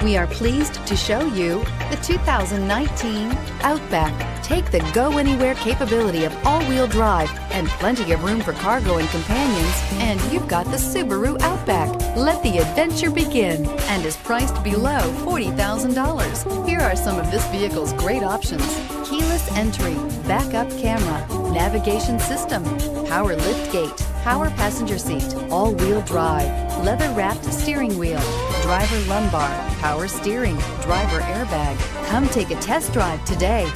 We are pleased to show you the 2019 Outback. Take the go-anywhere capability of all-wheel drive and plenty of room for cargo and companions, and you've got the Subaru Outback. Let the adventure begin, and is priced below $40,000. Here are some of this vehicle's great options: keyless entry, backup camera, navigation system, power liftgate, power passenger seat, all-wheel drive, leather-wrapped steering wheel, driver lumbar, power steering, driver airbag. Come take a test drive today.